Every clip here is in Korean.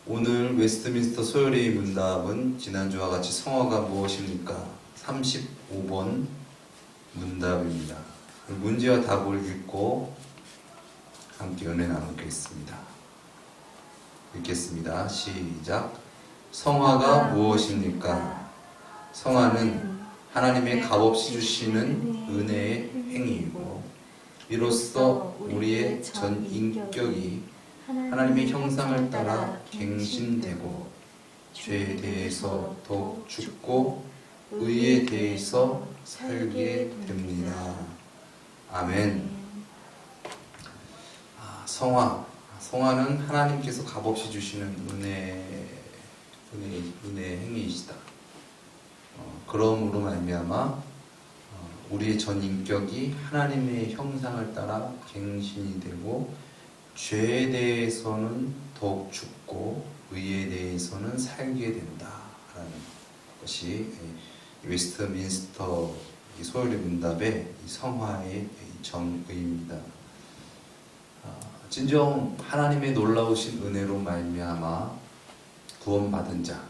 오늘 웨스트민스터 소요리 문답은 지난주와 같이 성화가 무엇입니까? 35번 문답입니다. 문제와 답을 읽고 함께 은혜 나누겠습니다. 읽겠습니다. 시작. 성화가 무엇입니까? 성화는 하나님의 값없이 주시는 은혜의 행위이고 이로써 우리의 전 인격이 하나님의 형상을 따라 갱신되고 죄에 대해서 더욱 죽고 의에 대해서 살게 됩니다. 아멘. 성화는 하나님께서 값없이 주시는 은혜의 행위이시다. 그러므로 말미암아 우리의 전 인격이 하나님의 형상을 따라 갱신이 되고 죄에 대해서는 더욱 죽고 의에 대해서는 살게 된다라는 것이 웨스트민스터 소요리 문답의 성화의 정의입니다. 진정 하나님의 놀라우신 은혜로 말미암아 구원받은 자,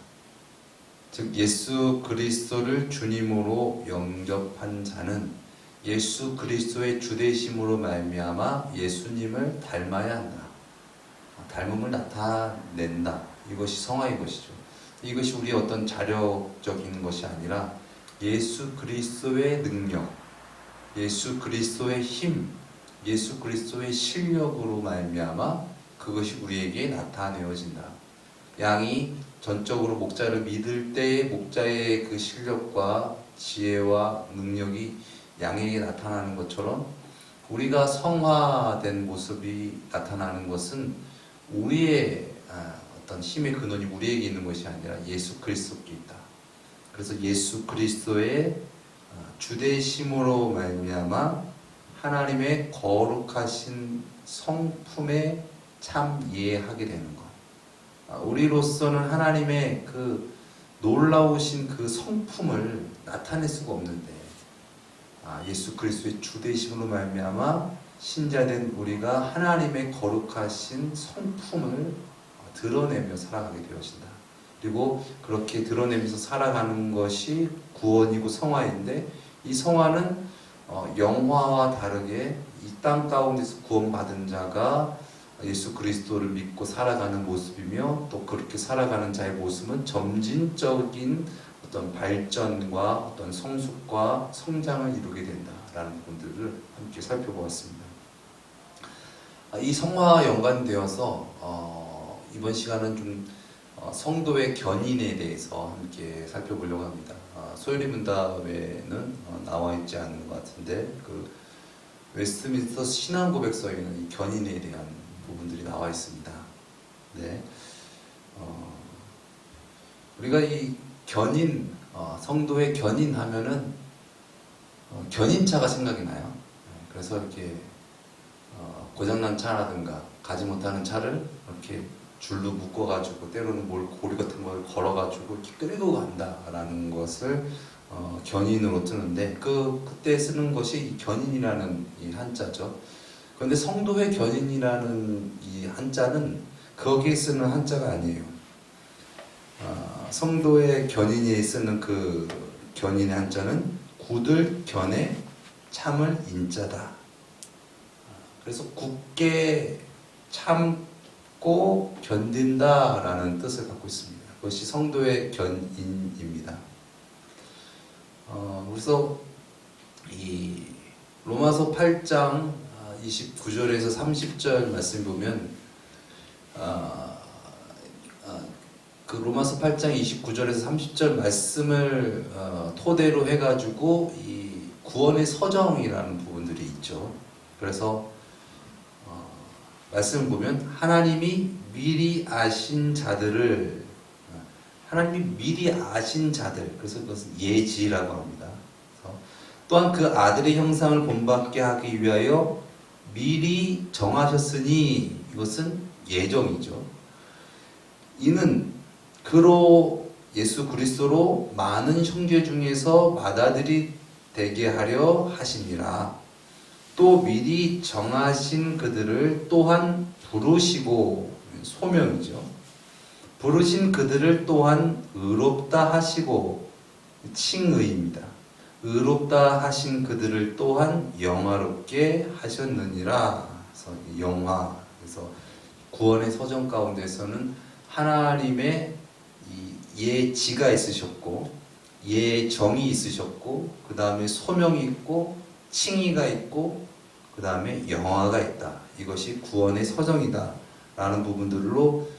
즉 예수 그리스도를 주님으로 영접한 자는 예수 그리스도의 주되심으로 말미암아 예수님을 닮아야 한다. 닮음을 나타낸다. 이것이 성화의 것이죠. 이것이 우리의 어떤 자력적인 것이 아니라 예수 그리스도의 능력, 예수 그리스도의 힘, 예수 그리스도의 실력으로 말미암아 그것이 우리에게 나타내어진다. 양이 전적으로 목자를 믿을 때의 목자의 그 실력과 지혜와 능력이 양에게 나타나는 것처럼 우리가 성화된 모습이 나타나는 것은 우리의 어떤 힘의 근원이 우리에게 있는 것이 아니라 예수 그리스도께 있다. 그래서 예수 그리스도의 주되심으로 말미암아 하나님의 거룩하신 성품에 참 이해하게 되는 것. 우리로서는 하나님의 그 놀라우신 그 성품을 나타낼 수가 없는데 예수 그리스도의 주되심으로 말미암아 신자된 우리가 하나님의 거룩하신 성품을 드러내며 살아가게 되어진다. 그리고 그렇게 드러내면서 살아가는 것이 구원이고 성화인데 이 성화는 영화와 다르게 이 땅 가운데서 구원받은 자가 예수 그리스도를 믿고 살아가는 모습이며 또 그렇게 살아가는 자의 모습은 점진적인 어떤 발전과 어떤 성숙과 성장을 이루게 된다라는 부분들을 함께 살펴보았습니다. 이 성화와 연관되어서 이번 시간은 좀 성도의 견인에 대해서 함께 살펴보려고 합니다. 소요리 문답에는 나와 있지 않는 것 같은데 그 웨스트민스터 신앙 고백서에는 이 견인에 대한 부분들이 나와 있습니다. 네, 우리가 이 견인, 성도의 견인 하면은 견인차가 생각이 나요. 그래서 이렇게 고장난 차라든가 가지 못하는 차를 이렇게 줄로 묶어가지고 때로는 고리 같은 걸 걸어가지고 이렇게 끌고 간다라는 것을 견인으로 뜨는데 그때 쓰는 것이 이 견인이라는 이 한자죠. 그런데 성도의 견인이라는 이 한자는 거기에 쓰는 한자가 아니에요. 성도의 견인에 쓰는 그 견인의 한자는 굳을 견에 참을 인자다. 그래서 굳게 참고 견딘다라는 뜻을 갖고 있습니다. 그것이 성도의 견인입니다. 그래서 이 로마서 8장 29절에서 30절 말씀 보면 그 로마서 8장 29절에서 30절 말씀을 토대로 해가지고 이 구원의 서정이라는 부분들이 있죠. 그래서 말씀을 보면 하나님이 미리 아신 자들, 그래서 그것은 예지라고 합니다. 또한 그 아들의 형상을 본받게 하기 위하여 미리 정하셨으니 이것은 예정이죠. 이는 그로 예수 그리스도로 많은 형제 중에서 맏아들이 되게 하려 하심이라. 또 미리 정하신 그들을 또한 부르시고, 소명이죠. 부르신 그들을 또한 의롭다 하시고, 칭의입니다. 의롭다 하신 그들을 또한 영화롭게 하셨느니라. 그래서 영화, 그래서 구원의 서정 가운데서는 하나님의 예지가 있으셨고, 예정이 있으셨고, 그 다음에 소명이 있고, 칭의가 있고, 그 다음에 영화가 있다. 이것이 구원의 서정이다 라는 부분들로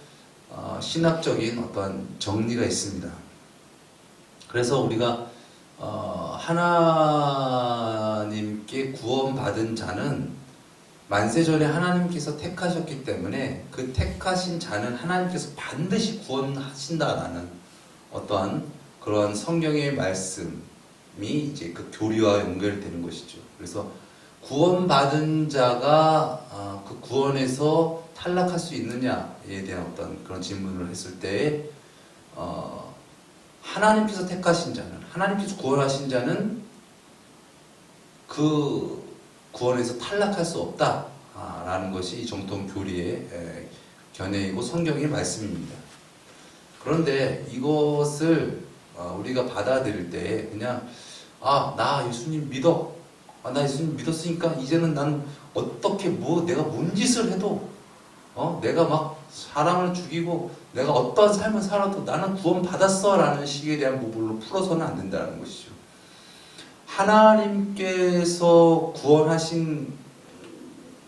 신학적인 어떤 정리가 있습니다. 그래서 우리가 하나님께 구원받은 자는 만세전에 하나님께서 택하셨기 때문에 그 택하신 자는 하나님께서 반드시 구원하신다라는 어떠한 그러한 성경의 말씀이 이제 그 교리와 연결되는 것이죠. 그래서 구원받은 자가 그 구원에서 탈락할 수 있느냐에 대한 어떤 그런 질문을 했을 때에 하나님께서 택하신 자는, 하나님께서 구원하신 자는 그 구원에서 탈락할 수 없다라는 것이 정통 교리의 견해이고 성경의 말씀입니다. 그런데 이것을 우리가 받아들일 때 그냥 나 예수님 믿어. 나 예수님 믿었으니까 이제는 난 어떻게 내가 뭔 짓을 해도 내가 막 사람을 죽이고 내가 어떠한 삶을 살아도 나는 구원 받았어 라는 식에 대한 부분으로 풀어서는 안 된다는 것이죠. 하나님께서 구원하신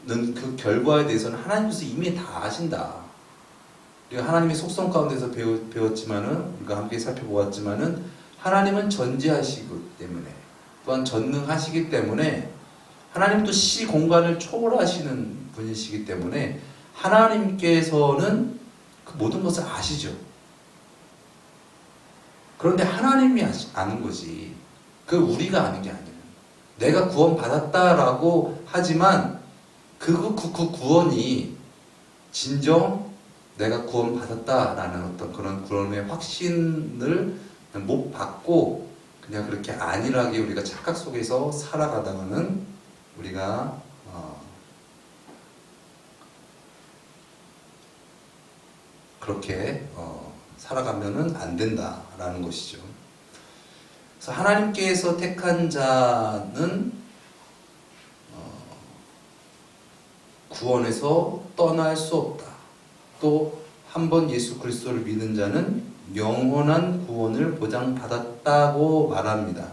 그 결과에 대해서는 하나님께서 이미 다 아신다. 우리가 하나님의 속성 가운데서 배웠지만은, 우리가 함께 살펴보았지만은, 하나님은 전지하시기 때문에, 또한 전능하시기 때문에, 하나님도 시 공간을 초월하시는 분이시기 때문에, 하나님께서는 그 모든 것을 아시죠. 그런데 하나님이 아는 거지. 그 우리가 아는 게 아니에요. 내가 구원받았다라고 하지만 그 구원이 진정 내가 구원받았다라는 어떤 그런 구원의 확신을 못 받고 그냥 그렇게 안일하게 우리가 착각 속에서 살아가다가는 우리가 그렇게 살아가면은 안 된다라는 것이죠. 그래서 하나님께서 택한 자는 구원에서 떠날 수 없다. 또 한 번 예수 그리스도를 믿는 자는 영원한 구원을 보장받았다고 말합니다.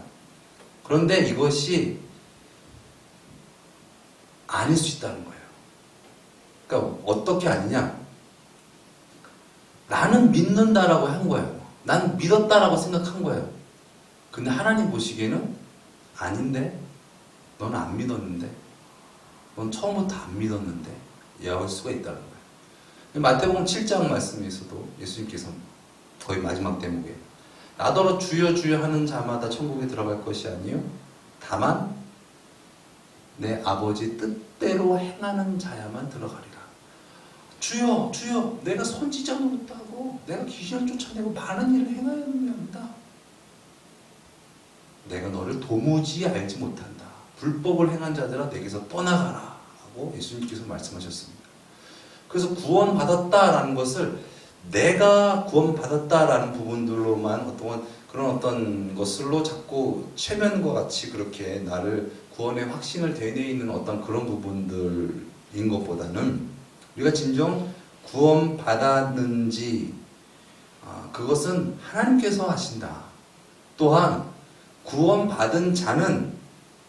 그런데 이것이 아닐 수 있다는 거예요. 그러니까 어떻게 아니냐? 나는 믿는다라고 한 거예요. 난 믿었다라고 생각한 거예요. 근데 하나님 보시기에는 아닌데? 넌 안 믿었는데? 넌 처음부터 안 믿었는데? 이해할 수가 있다는 거예요. 마태복음 7장 말씀에서도 예수님께서 거의 마지막 대목에 나더러 주여 주여 하는 자마다 천국에 들어갈 것이 아니요 다만 내 아버지 뜻대로 행하는 자야만 들어가리라. 주여 주여 내가 선지자 노릇하고 내가 귀신을 쫓아내고 많은 일을 행하였느냐. 내가 너를 도무지 알지 못한다. 불법을 행한 자들아 내게서 떠나가라 하고 예수님께서 말씀하셨습니다. 그래서 구원받았다라는 것을 내가 구원받았다라는 부분들로만 그런 어떤 것으로 자꾸 최면과 같이 그렇게 나를 구원의 확신을 되뇌이는 어떤 그런 부분들인 것보다는 우리가 진정 구원받았는지 그것은 하나님께서 하신다. 또한 구원받은 자는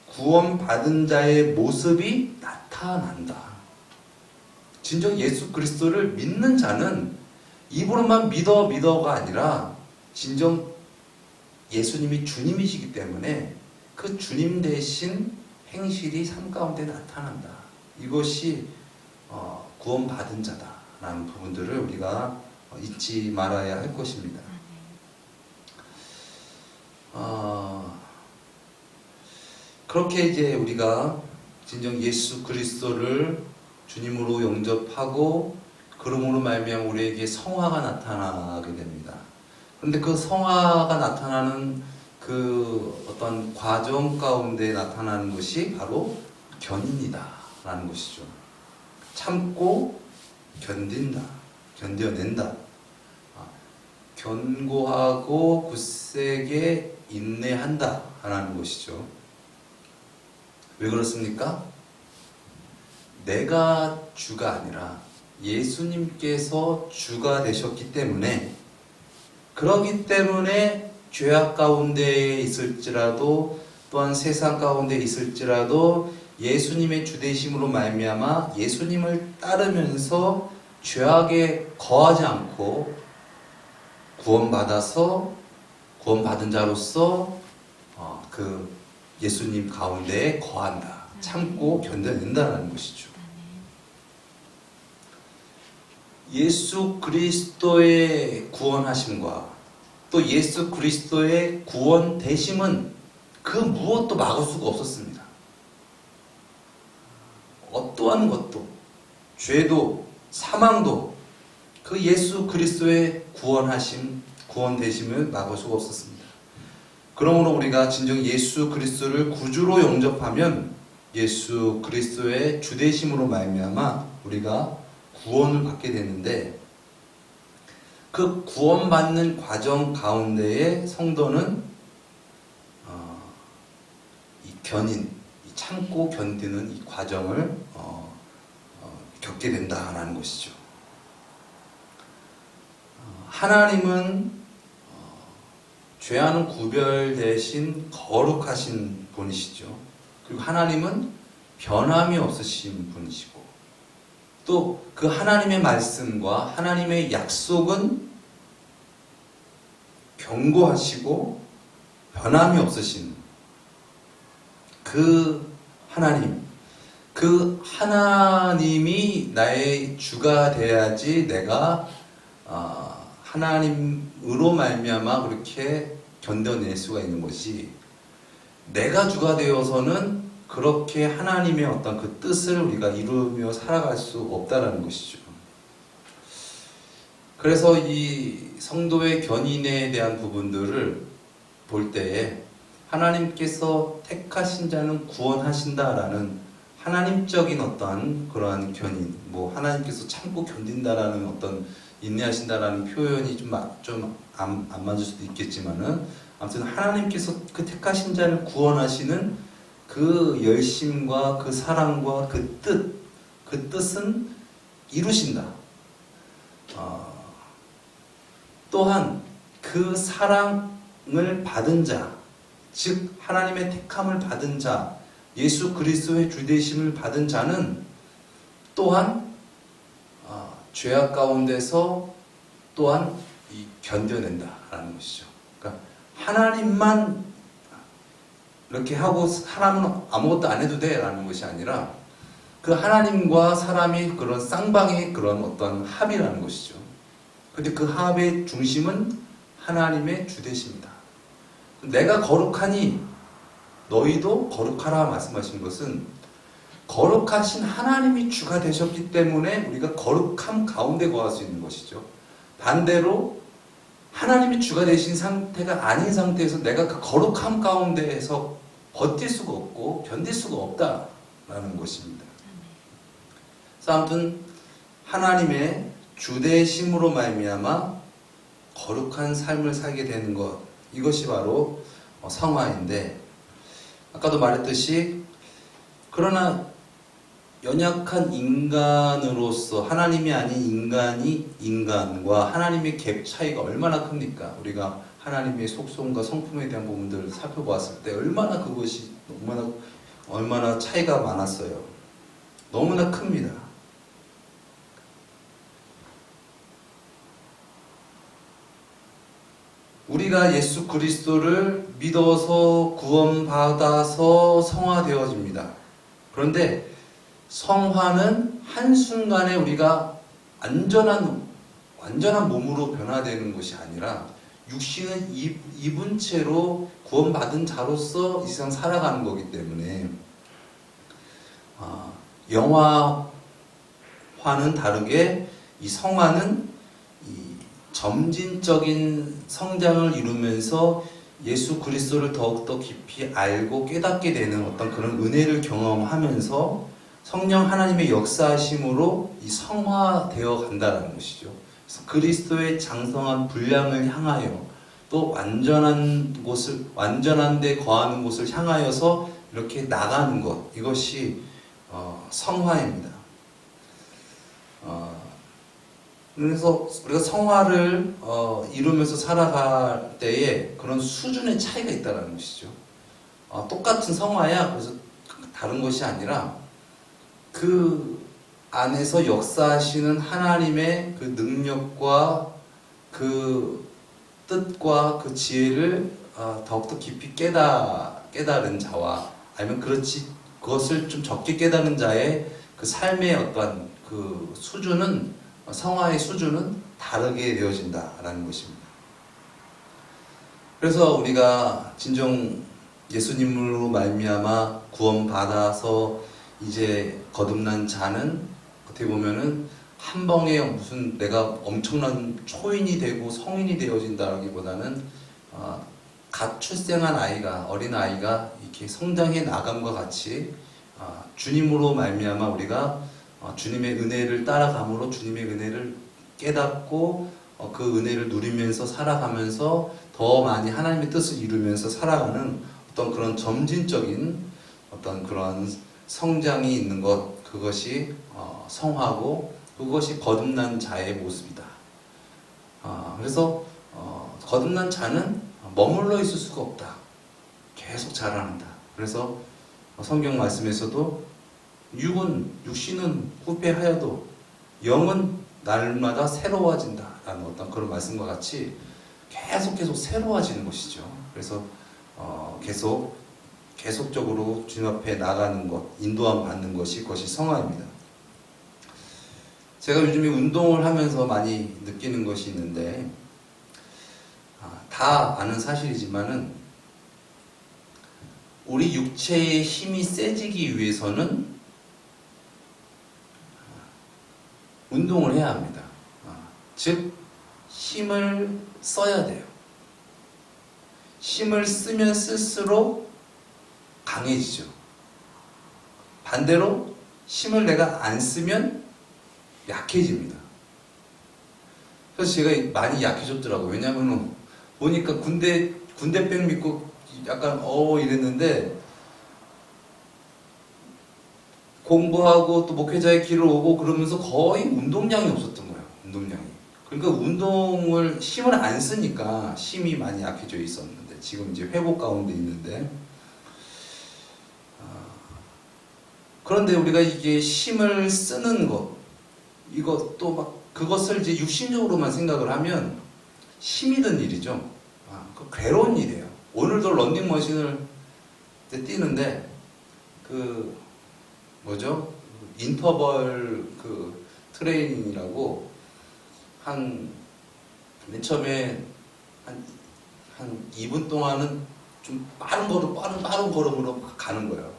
구원받은 자의 모습이 나타난다. 진정 예수 그리스도를 믿는 자는 입으로만 믿어가 아니라 진정 예수님이 주님이시기 때문에 그 주님 대신 행실이 삶 가운데 나타난다. 이것이 구원받은 자다라는 부분들을 우리가 잊지 말아야 할 것입니다. 그렇게 이제 우리가 진정 예수 그리스도를 주님으로 영접하고 그러므로 말미암아 우리에게 성화가 나타나게 됩니다. 그런데 그 성화가 나타나는 그 어떤 과정 가운데 나타나는 것이 바로 견인이다라는 것이죠. 참고 견딘다, 견뎌낸다. 견고하고 굳세게 인내한다 라는 것이죠. 왜 그렇습니까? 내가 주가 아니라 예수님께서 주가 되셨기 때문에, 그러기 때문에 죄악 가운데에 있을지라도 또한 세상 가운데 있을지라도 예수님의 주되심으로 말미암아 예수님을 따르면서 죄악에 거하지 않고 구원받은 자로서 그 예수님 가운데에 거한다, 참고 견뎌낸다는 것이죠. 예수 그리스도의 구원하심과 또 예수 그리스도의 구원 되심은 그 무엇도 막을 수가 없었습니다. 어떠한 것도, 죄도 사망도 그 예수 그리스도의 구원하심, 구원 되심을 막을 수가 없었습니다. 그러므로 우리가 진정 예수 그리스도를 구주로 영접하면 예수 그리스도의 주되심으로 말미암아 우리가 구원을 받게 되는데, 그 구원받는 과정 가운데에 성도는 이 견인, 이 참고 견디는 이 과정을 겪게 된다라는 것이죠. 하나님은 죄와는 구별되신 거룩하신 분이시죠. 그리고 하나님은 변함이 없으신 분이시고, 또 그 하나님의 말씀과 하나님의 약속은 견고하시고 변함이 없으신 그 하나님, 그 하나님이 나의 주가 돼야지 내가 하나님으로 말미암아 그렇게 견뎌낼 수가 있는 것이, 내가 주가 되어서는 그렇게 하나님의 어떤 그 뜻을 우리가 이루며 살아갈 수 없다라는 것이죠. 그래서 이 성도의 견인에 대한 부분들을 볼 때에 하나님께서 택하신 자는 구원하신다라는 하나님적인 어떠한 그러한 견인, 하나님께서 참고 견딘다라는 어떤 인내하신다라는 표현이 좀 안 맞을 수도 있겠지만은, 아무튼 하나님께서 그 택하신 자를 구원하시는 그 열심과 그 사랑과 그 뜻은 이루신다. 또한 그 사랑을 받은 자, 즉 하나님의 택함을 받은 자, 예수 그리스도의 주되심을 받은 자는 또한 죄악 가운데서 또한 견뎌낸다라는 것이죠. 그러니까 하나님만 이렇게 하고 사람은 아무것도 안 해도 돼 라는 것이 아니라, 그 하나님과 사람이 그런 쌍방의 그런 어떤 합이라는 것이죠. 근데 그 합의 중심은 하나님의 주되십니다. 내가 거룩하니 너희도 거룩하라 말씀하신 것은, 거룩하신 하나님이 주가 되셨기 때문에 우리가 거룩함 가운데 거할 수 있는 것이죠. 반대로 하나님이 주가 되신 상태가 아닌 상태에서 내가 그 거룩함 가운데에서 버틸 수가 없고 견딜 수가 없다라는 것입니다. 그래서 아무튼 하나님의 주되심으로 말미암아 거룩한 삶을 살게 되는 것, 이것이 바로 성화인데, 아까도 말했듯이 그러나 연약한 인간으로서 하나님이 아닌 인간과 하나님의 갭 차이가 얼마나 큽니까? 우리가 하나님의 속성과 성품에 대한 부분들을 살펴보았을 때 얼마나 그것이 얼마나 차이가 많았어요. 너무나 큽니다. 우리가 예수 그리스도를 믿어서 구원받아서 성화되어집니다. 그런데 성화는 한순간에 우리가 완전한 몸으로 변화되는 것이 아니라, 육신은 입은 채로 구원받은 자로서 이 세상 살아가는 거기 때문에, 영화화는 다르게 이 성화는 점진적인 성장을 이루면서 예수 그리스도를 더욱더 깊이 알고 깨닫게 되는 어떤 그런 은혜를 경험하면서 성령 하나님의 역사하심으로 이 성화되어 간다는 것이죠. 그래서 그리스도의 장성한 분량을 향하여 또 완전한 데 거하는 곳을 향하여서 이렇게 나가는 것, 이것이 성화입니다. 그래서 우리가 성화를 이루면서 살아갈 때에 그런 수준의 차이가 있다는 것이죠. 똑같은 성화야. 그래서 다른 것이 아니라 그 안에서 역사하시는 하나님의 그 능력과 그 뜻과 그 지혜를 더욱더 깊이 깨달은 자와, 아니면 그것을 좀 적게 깨달은 자의 그 삶의 어떠한 그 수준은, 성화의 수준은 다르게 되어진다라는 것입니다. 그래서 우리가 진정 예수님으로 말미암아 구원받아서 이제 거듭난 자는 어떻게 보면은 한 방에 무슨 내가 엄청난 초인이 되고 성인이 되어진다라기보다는 갓 출생한 아이가, 어린 아이가 이렇게 성장해 나감과 같이 주님으로 말미암아 우리가 주님의 은혜를 따라감으로 주님의 은혜를 깨닫고 그 은혜를 누리면서 살아가면서 더 많이 하나님의 뜻을 이루면서 살아가는 어떤 그런 점진적인 어떤 그런 성장이 있는 것, 그것이 성화고 그것이 거듭난 자의 모습이다. 그래서 거듭난 자는 머물러 있을 수가 없다. 계속 자라난다. 그래서 성경 말씀에서도 육신은 후패하여도 영은 날마다 새로워진다 라는 어떤 그런 말씀과 같이 계속 새로워지는 것이죠. 그래서 계속적으로 주님 앞에 나가는 것, 인도함 받는 것이, 그것이 성화입니다. 제가 요즘에 운동을 하면서 많이 느끼는 것이 있는데, 다 아는 사실이지만은 우리 육체의 힘이 세지기 위해서는 운동을 해야 합니다. 즉 힘을 써야 돼요. 힘을 쓰면 쓸수록 강해지죠. 반대로 힘을 내가 안 쓰면 약해집니다. 그래서 제가 많이 약해졌더라고요. 왜냐하면 보니까 군대병 믿고 약간 이랬는데, 공부하고 또 목회자의 길을 오고 그러면서 거의 운동량이 없었던 거예요. 운동량이. 그러니까 힘을 안 쓰니까 힘이 많이 약해져 있었는데, 지금 이제 회복 가운데 있는데, 그런데 우리가 이게 힘을 쓰는 것, 이것도 막 그것을 이제 육신적으로만 생각을 하면 힘이 든 일이죠. 그 괴로운 일이에요. 오늘도 런닝머신을 뛰는데 인터벌 트레이닝이라고 맨 처음에 한 2분 동안은 좀 빠른 걸음으로 가는 거예요.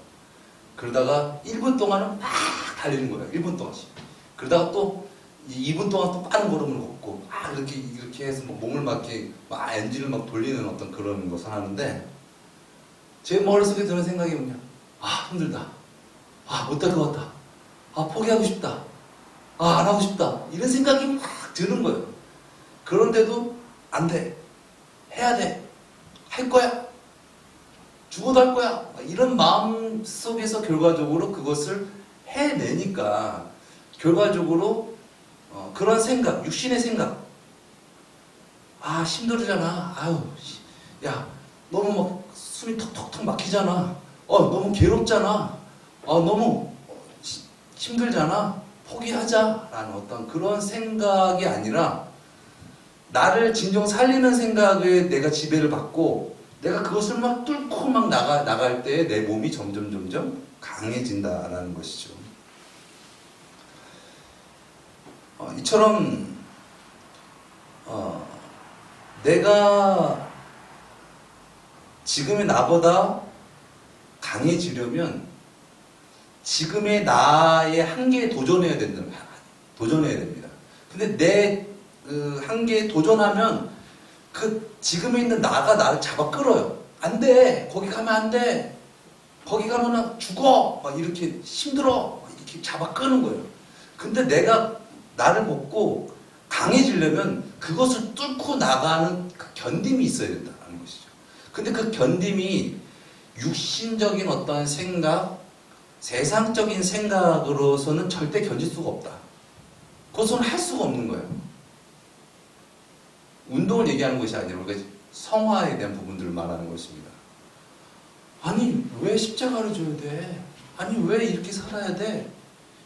그러다가 1분 동안은 막 달리는 거예요. 1분 동안씩. 그러다가 또 2분 동안 또 빠른 걸음을 걷고 이렇게 해서 몸을 막 엔진을 막 돌리는 어떤 그런 것을 하는데, 제 머릿속에 드는 생각이 뭐냐, 힘들다, 못할 것 같다, 포기하고 싶다, 안 하고 싶다, 이런 생각이 막 드는 거예요. 그런데도 안 돼, 해야 돼, 할 거야, 죽어도 할 거야, 이런 마음 속에서 결과적으로 그것을 해내니까 결과적으로 그런 생각, 육신의 생각, 힘들잖아, 야, 너무 막 숨이 턱턱턱 막히잖아, 너무 괴롭잖아, 너무 힘들잖아, 포기하자 라는 어떤 그런 생각이 아니라, 나를 진정 살리는 생각에 내가 지배를 받고 내가 그것을 막 뚫고 막 나갈 때 내 몸이 점점 강해진다라는 것이죠. 이처럼 내가 지금의 나보다 강해지려면 지금의 나의 한계에 도전해야 됩니다. 근데 내 한계에 도전하면 지금에 있는 나가 나를 잡아 끌어요. 안 돼. 거기 가면 안 돼. 거기 가면 죽어. 이렇게 힘들어. 이렇게 잡아 끄는 거예요. 근데 내가 나를 먹고 강해지려면 그것을 뚫고 나가는 그 견딤이 있어야 된다는 것이죠. 근데 그 견딤이 육신적인 어떠한 생각, 세상적인 생각으로서는 절대 견딜 수가 없다. 그것은 할 수가 없는 거예요. 운동을 얘기하는 것이 아니라 우리가 성화에 대한 부분들을 말하는 것입니다. 아니 왜 십자가를 져야 돼? 아니 왜 이렇게 살아야 돼?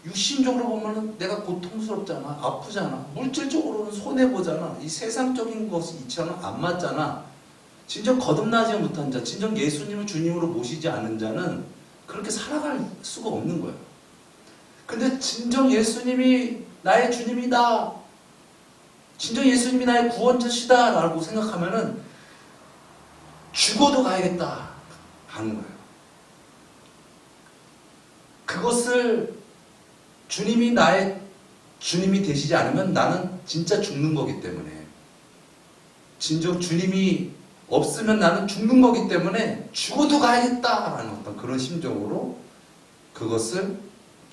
육신적으로 보면 내가 고통스럽잖아, 아프잖아, 물질적으로는 손해보잖아, 이 세상적인 것이 이처럼 안 맞잖아. 진정 거듭나지 못한 자, 진정 예수님을 주님으로 모시지 않은 자는 그렇게 살아갈 수가 없는 거예요. 근데 진정 예수님이 나의 주님이다, 진정 예수님이 나의 구원자시다 라고 생각하면은 죽어도 가야겠다 하는 거예요. 그것을 주님이 나의 주님이 되시지 않으면 나는 진짜 죽는 거기 때문에, 진정 주님이 없으면 나는 죽는 거기 때문에 죽어도 가야겠다라는 어떤 그런 심정으로 그것을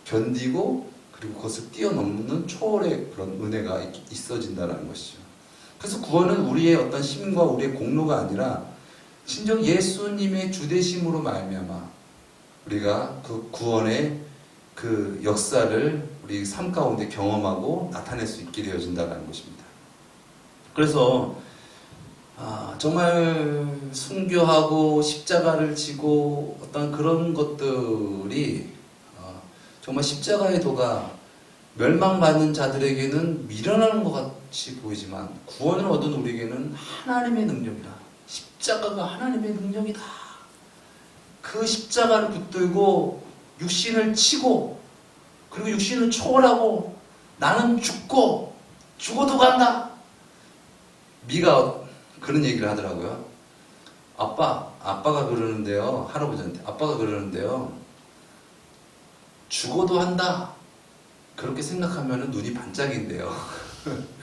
견디고 그리고 그것을 뛰어넘는 초월의 그런 은혜가 있어진다는 것이죠. 그래서 구원은 우리의 어떤 힘과 우리의 공로가 아니라 진정 예수님의 주되심으로 말미암아 우리가 그 구원의 그 역사를 우리 삶 가운데 경험하고 나타낼 수 있게 되어진다는 것입니다. 그래서 정말 순교하고 십자가를 지고 어떤 그런 것들이 정말 십자가의 도가 멸망받는 자들에게는 미련한 것 같이 보이지만 구원을 얻은 우리에게는 하나님의 능력이다. 십자가가 하나님의 능력이다. 그 십자가를 붙들고 육신을 치고 그리고 육신을 초월하고 나는 죽고 죽어도 간다. 미가 그런 얘기를 하더라고요. 아빠가 그러는데요. 할아버지한테 아빠가 그러는데요. 죽어도 한다. 그렇게 생각하면 눈이 반짝인대요.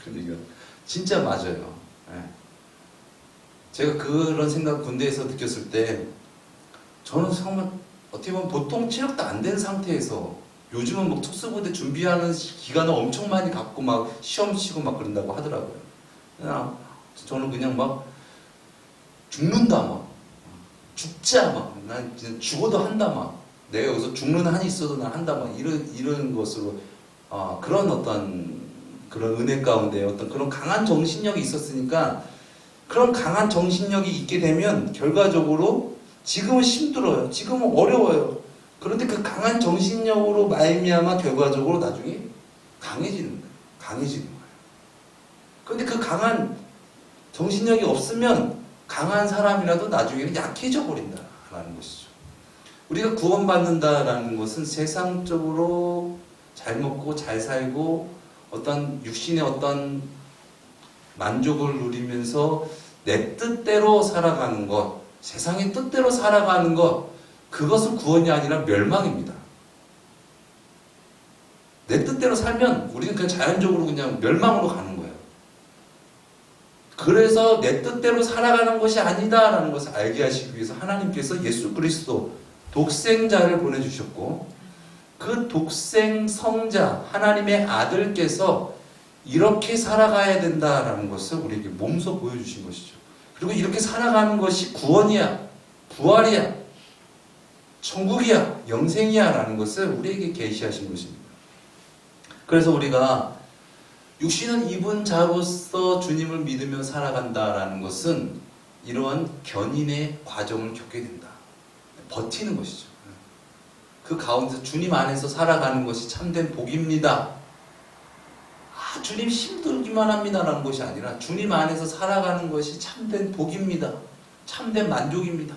그러니까 진짜 맞아요. 네. 제가 그런 생각 군대에서 느꼈을 때 저는 정말 어떻게 보면 보통 체력도 안 된 상태에서 요즘은 뭐 특수부대 준비하는 기간을 엄청 많이 갖고 막 시험 치고 막 그런다고 하더라고요. 저는 그냥 막 죽는다 막 죽자 막 난 그냥 죽어도 한다 막 내가 여기서 죽는 한이 있어도 난 한다 막 이런 것으로 그런 어떤 그런 은혜 가운데 어떤 그런 강한 정신력이 있었으니까 그런 강한 정신력이 있게 되면 결과적으로 지금은 힘들어요. 지금은 어려워요. 그런데 그 강한 정신력으로 말미암아 결과적으로 나중에 강해지는 거예요. 강해지는 거예요. 그런데 그 강한 정신력이 없으면 강한 사람이라도 나중에는 약해져 버린다라는 것이죠. 우리가 구원받는다라는 것은 세상적으로 잘 먹고 잘 살고 어떤 육신의 어떤 만족을 누리면서 내 뜻대로 살아가는 것, 세상의 뜻대로 살아가는 것, 그것은 구원이 아니라 멸망입니다. 내 뜻대로 살면 우리는 그냥 자연적으로 그냥 멸망으로 가는 거예요. 그래서 내 뜻대로 살아가는 것이 아니다라는 것을 알게 하시기 위해서 하나님께서 예수 그리스도 독생자를 보내주셨고 그 독생 성자 하나님의 아들께서 이렇게 살아가야 된다라는 것을 우리에게 몸소 보여주신 것이죠. 그리고 이렇게 살아가는 것이 구원이야, 부활이야, 천국이야, 영생이야 라는 것을 우리에게 계시하신 것입니다. 그래서 우리가 육신은 입은 자로서 주님을 믿으며 살아간다라는 것은 이러한 견인의 과정을 겪게 된다. 버티는 것이죠. 그 가운데서 주님 안에서 살아가는 것이 참된 복입니다. 주님 힘들기만 합니다라는 것이 아니라 주님 안에서 살아가는 것이 참된 복입니다. 참된 만족입니다.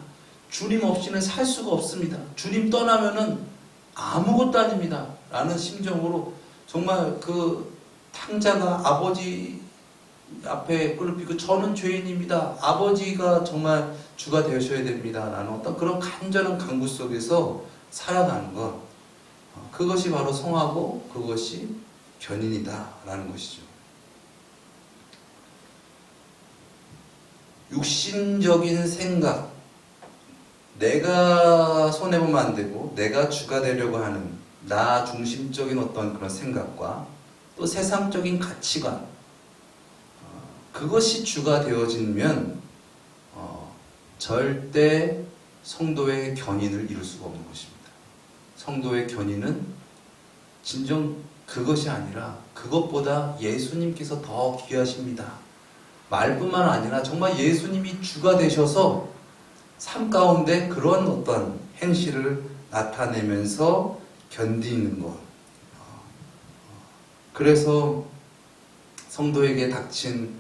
주님 없이는 살 수가 없습니다. 주님 떠나면은 아무것도 아닙니다. 라는 심정으로 정말 그 탕자가 아버지 앞에 꿇을피고 저는 죄인입니다. 아버지가 정말 주가 되셔야 됩니다. 라는 어떤 그런 간절한 간구 속에서 살아가는 것. 그것이 바로 성하고 그것이 견인이다. 라는 것이죠. 육신적인 생각, 내가 손해보면 안 되고 내가 주가 되려고 하는 나 중심적인 어떤 그런 생각과 또 세상적인 가치관, 그것이 주가 되어지면 절대 성도의 견인을 이룰 수가 없는 것입니다. 성도의 견인은 진정 그것이 아니라 그것보다 예수님께서 더 귀하십니다. 말뿐만 아니라 정말 예수님이 주가 되셔서 삶 가운데 그런 어떤 행실을 나타내면서 견디는 것. 그래서 성도에게 닥친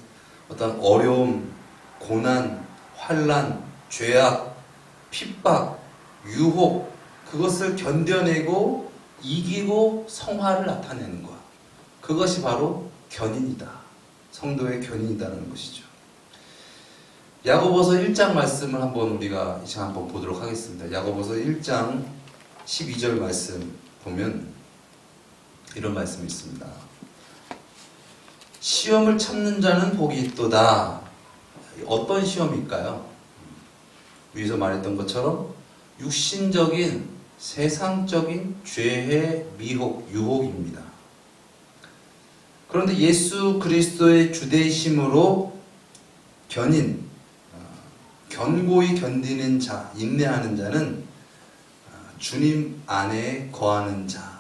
어떤 어려움, 고난, 환난, 죄악, 핍박, 유혹, 그것을 견뎌내고 이기고 성화를 나타내는 것. 그것이 바로 견인이다. 성도의 견인이라는 것이죠. 야고보서 1장 말씀을 한번 우리가 이 시간 한번 보도록 하겠습니다. 야고보서 1장 12절 말씀 보면 이런 말씀이 있습니다. 시험을 참는 자는 복이 있도다. 어떤 시험일까요? 위에서 말했던 것처럼 육신적인 세상적인 죄의 미혹, 유혹입니다. 그런데 예수 그리스도의 주되심으로 견인, 견고히 견디는 자, 인내하는 자는 주님 안에 거하는 자,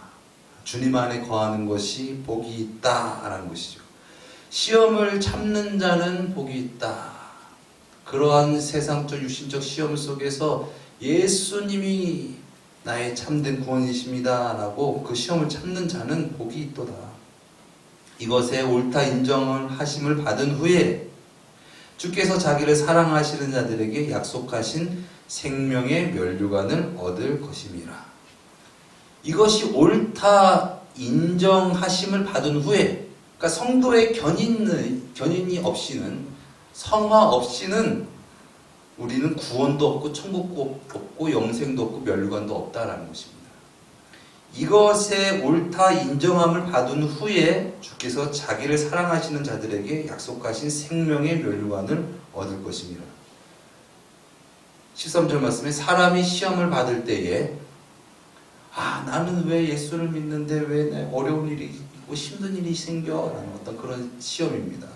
주님 안에 거하는 것이 복이 있다라는 것이죠. 시험을 참는 자는 복이 있다. 그러한 세상적 육신적 시험 속에서 예수님이 나의 참된 구원이십니다 라고 그 시험을 참는 자는 복이 있도다. 이것에 옳다 인정을 하심을 받은 후에 주께서 자기를 사랑하시는 자들에게 약속하신 생명의 면류관을 얻을 것임이라. 이것이 옳다 인정하심을 받은 후에, 그러니까 성도의 견인이 없이는, 성화 없이는 우리는 구원도 없고 천국도 없고 영생도 없고 면류관도 없다라는 것입니다. 이것에 옳다 인정함을 받은 후에 주께서 자기를 사랑하시는 자들에게 약속하신 생명의 면류관을 얻을 것입니다. 13절 말씀에 사람이 시험을 받을 때에 나는 왜 예수를 믿는데 왜 어려운 일이 있고 힘든 일이 생겨? 라는 어떤 그런 시험입니다.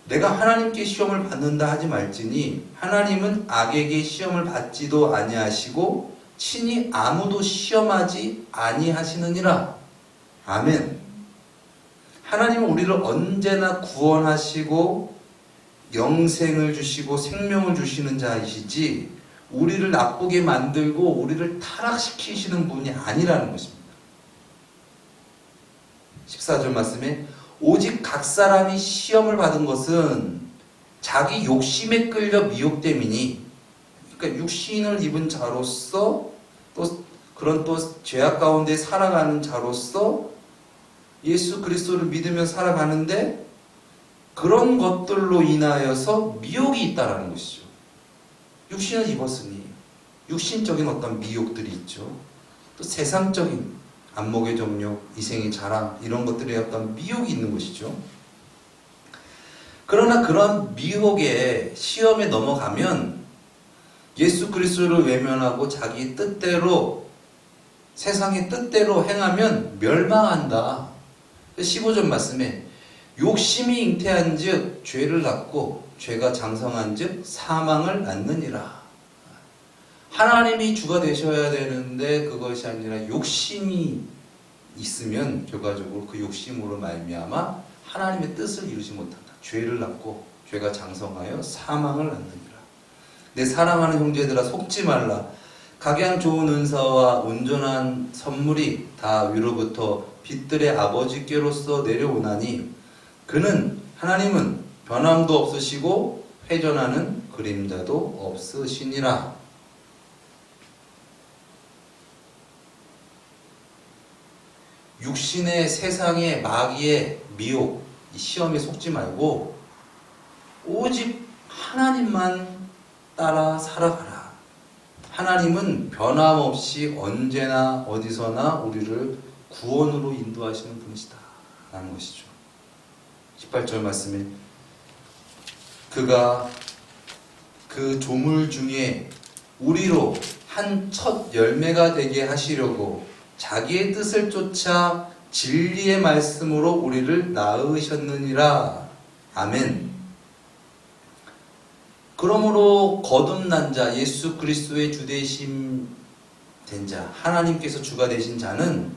내가 하나님께 시험을 받는다 하지 말지니 하나님은 악에게 시험을 받지도 아니하시고 친히 아무도 시험하지 아니하시느니라. 아멘. 하나님은 우리를 언제나 구원하시고 영생을 주시고 생명을 주시는 자이시지 우리를 나쁘게 만들고 우리를 타락시키시는 분이 아니라는 것입니다. 14절 말씀에 오직 각 사람이 시험을 받은 것은 자기 욕심에 끌려 미혹됨이니, 그러니까 육신을 입은 자로서 또 그런 또 죄악 가운데 살아가는 자로서 예수 그리스도를 믿으며 살아가는데 그런 것들로 인하여서 미혹이 있다라는 것이죠. 육신을 입었으니 육신적인 어떤 미혹들이 있죠. 또 세상적인 안목의 정욕, 이생의 자랑 이런 것들의 어떤 미혹이 있는 것이죠. 그러나 그런 미혹에 시험에 넘어가면 예수 그리스도를 외면하고 자기 뜻대로 세상의 뜻대로 행하면 멸망한다. 15절 말씀에 욕심이 잉태한 즉 죄를 낳고 죄가 장성한 즉 사망을 낳느니라. 하나님이 주가 되셔야 되는데 그것이 아니라 욕심이 있으면 결과적으로 그 욕심으로 말미암아 하나님의 뜻을 이루지 못한다. 죄를 낳고 죄가 장성하여 사망을 낳느니라. 내 사랑하는 형제들아 속지 말라. 각양 좋은 은사와 온전한 선물이 다 위로부터 빛들의 아버지께로서 내려오나니 그는 하나님은 변함도 없으시고 회전하는 그림자도 없으시니라. 육신의 세상의 마귀의 미혹, 이 시험에 속지 말고 오직 하나님만 따라 살아가라. 하나님은 변함없이 언제나 어디서나 우리를 구원으로 인도하시는 분이시다 라는 것이죠. 18절 말씀에 그가 그 조물 중에 우리로 한 첫 열매가 되게 하시려고 자기의 뜻을 쫓아 진리의 말씀으로 우리를 낳으셨느니라. 아멘. 그러므로 거듭난 자, 예수 그리스도의 주되심 된 자, 하나님께서 주가 되신 자는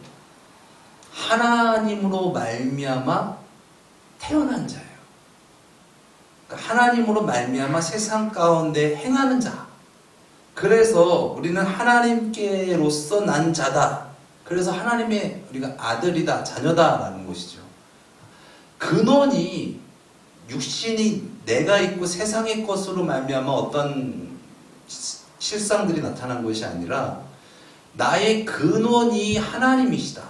하나님으로 말미암아 태어난 자예요. 그러니까 하나님으로 말미암아 세상 가운데 행하는 자. 그래서 우리는 하나님께로서 난 자다. 그래서 하나님의 우리가 아들이다, 자녀다라는 것이죠. 근원이 육신이 내가 있고 세상의 것으로 말미암아 어떤 실상들이 나타난 것이 아니라 나의 근원이 하나님이시다.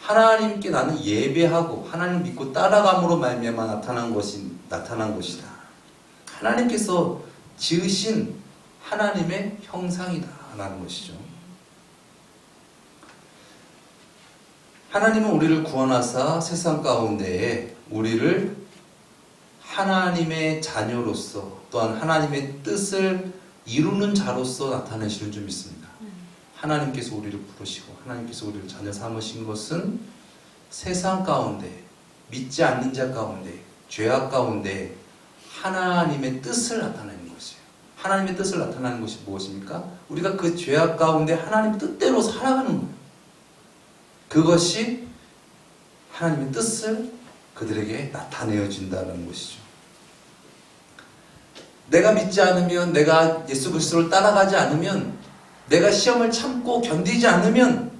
하나님께 나는 예배하고 하나님 믿고 따라감으로 말미암아 나타난 것이다. 하나님께서 지으신 하나님의 형상이다라는 것이죠. 하나님은 우리를 구원하사 세상 가운데에 우리를 하나님의 자녀로서 또한 하나님의 뜻을 이루는 자로서 나타내시는 줄 믿습니다. 하나님께서 우리를 부르시고 하나님께서 우리를 자녀 삼으신 것은 세상 가운데 믿지 않는 자 가운데 죄악 가운데 하나님의 뜻을 나타내는 것이에요. 하나님의 뜻을 나타내는 것이 무엇입니까? 우리가 그 죄악 가운데 하나님 뜻대로 살아가는 거예요. 그것이 하나님의 뜻을 그들에게 나타내어진다는 것이죠. 내가 믿지 않으면, 내가 예수 그리스도를 따라가지 않으면, 내가 시험을 참고 견디지 않으면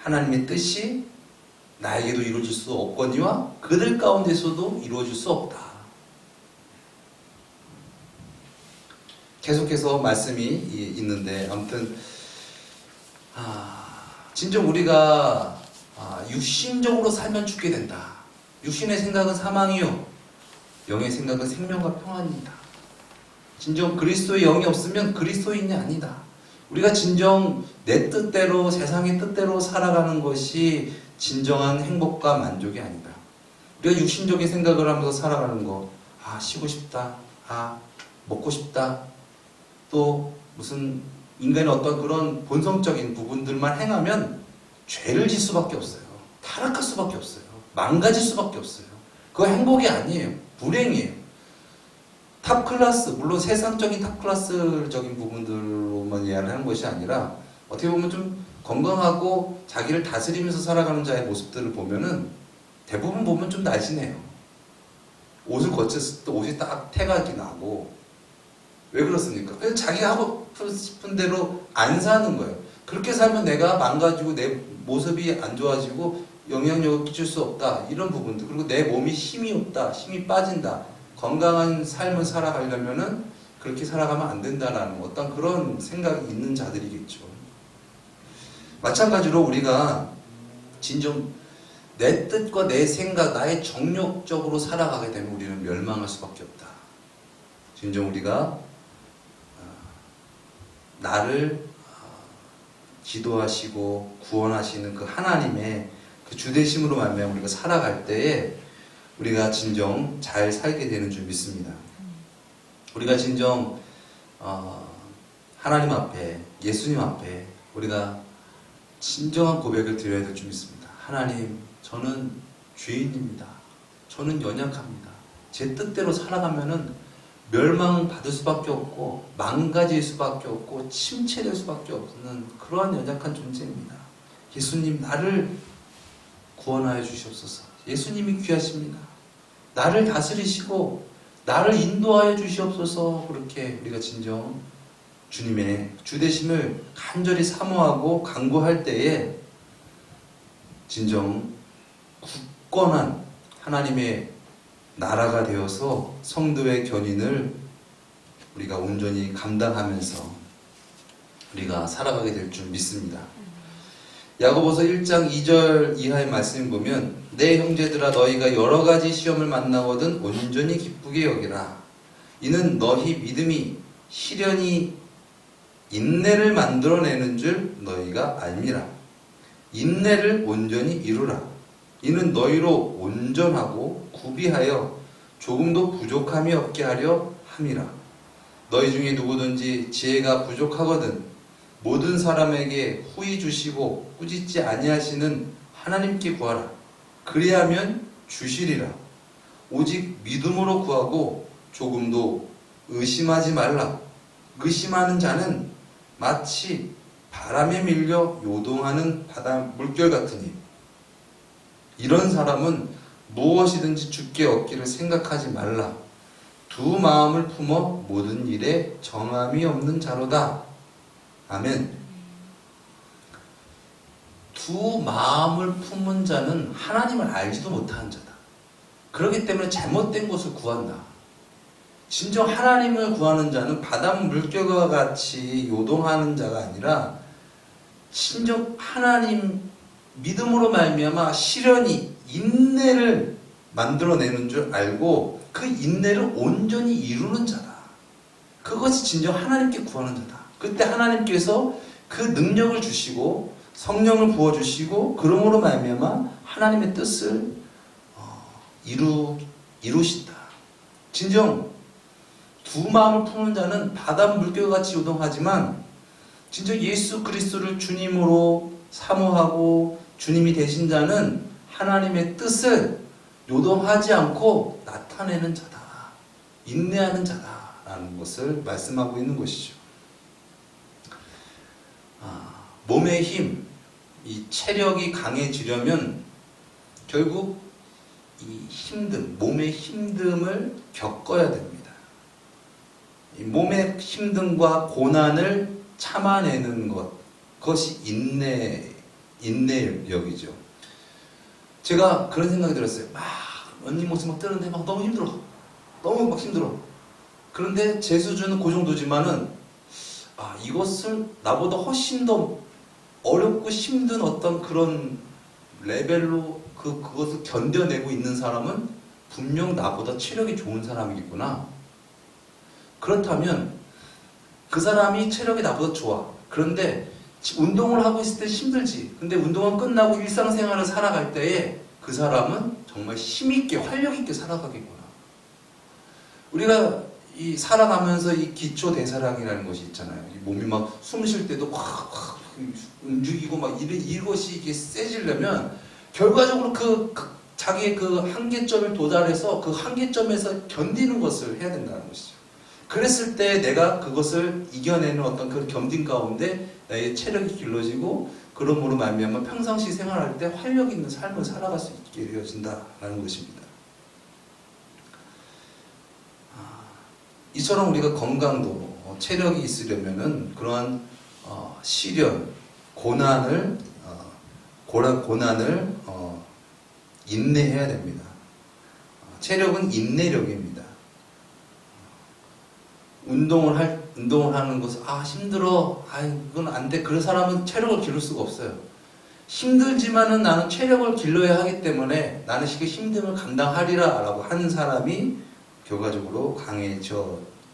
하나님의 뜻이 나에게도 이루어질 수 없거니와 그들 가운데서도 이루어질 수 없다. 계속해서 말씀이 있는데 아무튼 진정 우리가 육신적으로 살면 죽게 된다. 육신의 생각은 사망이요 영의 생각은 생명과 평안입니다. 진정 그리스도의 영이 없으면 그리스도인이 아니다. 우리가 진정 내 뜻대로 세상의 뜻대로 살아가는 것이 진정한 행복과 만족이 아니다. 우리가 육신적인 생각을 하면서 살아가는 거, 쉬고 싶다, 먹고 싶다, 또 무슨 인간의 어떤 그런 본성적인 부분들만 행하면 죄를 질 수밖에 없어요. 타락할 수밖에 없어요. 망가질 수밖에 없어요. 그거 행복이 아니에요. 불행이에요. 탑클래스, 물론 세상적인 탑클래스적인 부분들로만 이해를 하는 것이 아니라 어떻게 보면 좀 건강하고 자기를 다스리면서 살아가는 자의 모습들을 보면은 대부분 보면 좀 날씬해요. 옷을 거쳤을 때 옷이 딱 태가 이렇게 나고. 왜 그렇습니까? 그냥 자기가 하고 싶은 대로 안 사는 거예요. 그렇게 살면 내가 망가지고 내 모습이 안 좋아지고 영향력을 끼칠 수 없다. 이런 부분들. 그리고 내 몸이 힘이 없다. 힘이 빠진다. 건강한 삶을 살아가려면은 그렇게 살아가면 안 된다라는 어떤 그런 생각이 있는 자들이겠죠. 마찬가지로 우리가 진정 내 뜻과 내 생각, 나의 정욕적으로 살아가게 되면 우리는 멸망할 수밖에 없다. 진정 우리가 나를 기도하시고 구원하시는 그 하나님의 그 주되심으로 말미암아 우리가 살아갈 때에 우리가 진정 잘 살게 되는 줄 믿습니다. 우리가 진정 하나님 앞에, 예수님 앞에 우리가 진정한 고백을 드려야 될 줄 믿습니다. 하나님, 저는 죄인입니다. 저는 연약합니다. 제 뜻대로 살아가면은 멸망받을 수밖에 없고 망가질 수밖에 없고 침체될 수밖에 없는 그러한 연약한 존재입니다. 예수님, 나를 구원하여 주시옵소서. 예수님이 귀하십니다. 나를 다스리시고 나를 인도하여 주시옵소서. 그렇게 우리가 진정 주님의 주되심을 간절히 사모하고 간구할 때에 진정 굳건한 하나님의 나라가 되어서 성도의 견인을 우리가 온전히 감당하면서 우리가 살아가게 될 줄 믿습니다. 야고보서 1장 2절 이하의 말씀을 보면 내 형제들아 너희가 여러 가지 시험을 만나거든 온전히 기쁘게 여기라. 이는 너희 믿음이 시련이 인내를 만들어내는 줄 너희가 알미라. 인내를 온전히 이루라. 이는 너희로 온전하고 구비하여 조금도 부족함이 없게 하려 함이라. 너희 중에 누구든지 지혜가 부족하거든 모든 사람에게 후히 주시고 꾸짖지 아니하시는 하나님께 구하라. 그리하면 주시리라. 오직 믿음으로 구하고 조금도 의심하지 말라. 의심하는 자는 마치 바람에 밀려 요동하는 바다 물결 같으니 이런 사람은 무엇이든지 주께 얻기를 생각하지 말라. 두 마음을 품어 모든 일에 정함이 없는 자로다. 아멘. 두 마음을 품은 자는 하나님을 알지도 못하는 자다. 그렇기 때문에 잘못된 것을 구한다. 진정 하나님을 구하는 자는 바닷 물결과 같이 요동하는 자가 아니라 진정 하나님 믿음으로 말미암아 시련이 인내를 만들어내는 줄 알고 그 인내를 온전히 이루는 자다. 그것이 진정 하나님께 구하는 자다. 그때 하나님께서 그 능력을 주시고 성령을 부어주시고 그러므로 말미암아 하나님의 뜻을 이루신다. 진정 두 마음을 품는 자는 바다 물결같이 요동하지만 진정 예수 그리스도를 주님으로 사모하고 주님이 되신 자는 하나님의 뜻을 요동하지 않고 나타내는 자다. 인내하는 자다라는 것을 말씀하고 있는 것이죠. 몸의 힘, 이 체력이 강해지려면 결국 이 힘듦, 몸의 힘듦을 겪어야 됩니다. 이 몸의 힘듦과 고난을 참아내는 것, 그것이 인내력이죠. 제가 그런 생각이 들었어요. 막 런닝머신 막 뜨는데 막 너무 힘들어. 너무 막 힘들어. 그런데 제 수준은 그 정도지만은 이것을 나보다 훨씬 더 어렵고 힘든 어떤 그런 레벨로 그것을 견뎌내고 있는 사람은 분명 나보다 체력이 좋은 사람이겠구나. 그렇다면 그 사람이 체력이 나보다 좋아. 그런데 운동을 하고 있을 때 힘들지. 근데 운동은 끝나고 일상생활을 살아갈 때에 그 사람은 정말 힘있게 활력있게 살아가겠구나. 우리가 이 살아가면서 이 기초대사량이라는 것이 있잖아요. 이 몸이 막 숨 쉴 때도 확 움직이고 막 이것이 이게 세지려면 결과적으로 자기의 그 한계점을 도달해서 그 한계점에서 견디는 것을 해야 된다는 것이죠. 그랬을 때 내가 그것을 이겨내는 어떤 그 견딘 가운데 나의 체력이 길러지고 그러므로 말미암아 평상시 생활할 때 활력 있는 삶을 살아갈 수 있게 되어진다라는 것입니다. 이처럼 우리가 건강도 체력이 있으려면은 그러한 시련, 고난을 인내해야 됩니다. 체력은 인내력입니다. 운동을 하는 것은 힘들어. 이건 안 돼. 그런 사람은 체력을 기를 수가 없어요. 힘들지만은 나는 체력을 길러야 하기 때문에 나는 그 힘듦을 감당하리라 라고 하는 사람이 결과적으로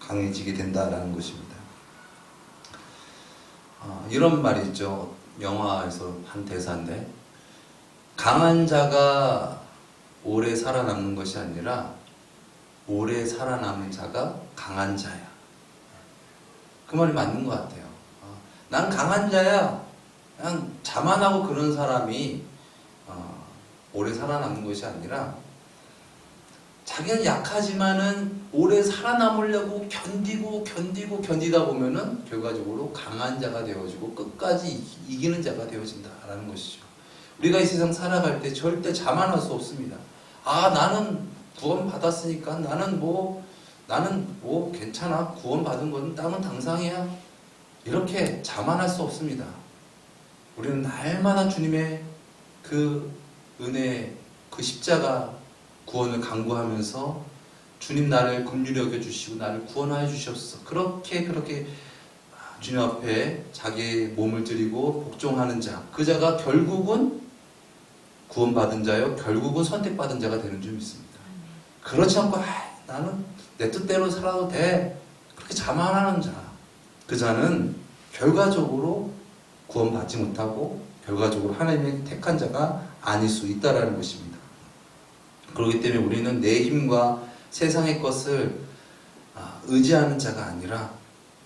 강해지게 된다라는 것입니다. 이런 말이 있죠. 영화에서 한 대사인데 강한 자가 오래 살아남는 것이 아니라 오래 살아남은 자가 강한 자야. 그 말이 맞는 것 같아요. 난 강한 자야. 그냥 자만하고 그런 사람이 오래 살아남는 것이 아니라 자기는 약하지만은 오래 살아남으려고 견디다 보면은 결과적으로 강한 자가 되어지고 끝까지 이기는 자가 되어진다라는 것이죠. 우리가 이 세상 살아갈 때 절대 자만할 수 없습니다. 나는 구원 받았으니까 나는 뭐 괜찮아. 구원 받은 건 땅은 당상이야. 이렇게 자만할 수 없습니다. 우리는 날마다 주님의 그 은혜, 그 십자가 구원을 간구하면서 주님 나를 긍휼히 여겨주시고 나를 구원하여 주시옵소서. 그렇게 주님 앞에 자기의 몸을 드리고 복종하는 자, 그 자가 결국은 구원받은 자요, 결국은 선택받은 자가 되는 줄 믿습니다. 그렇지 않고 나는 내 뜻대로 살아도 돼. 그렇게 자만하는 자, 그 자는 결과적으로 구원받지 못하고 결과적으로 하나님의 택한 자가 아닐 수 있다라는 것입니다. 그렇기 때문에 우리는 내 힘과 세상의 것을 의지하는 자가 아니라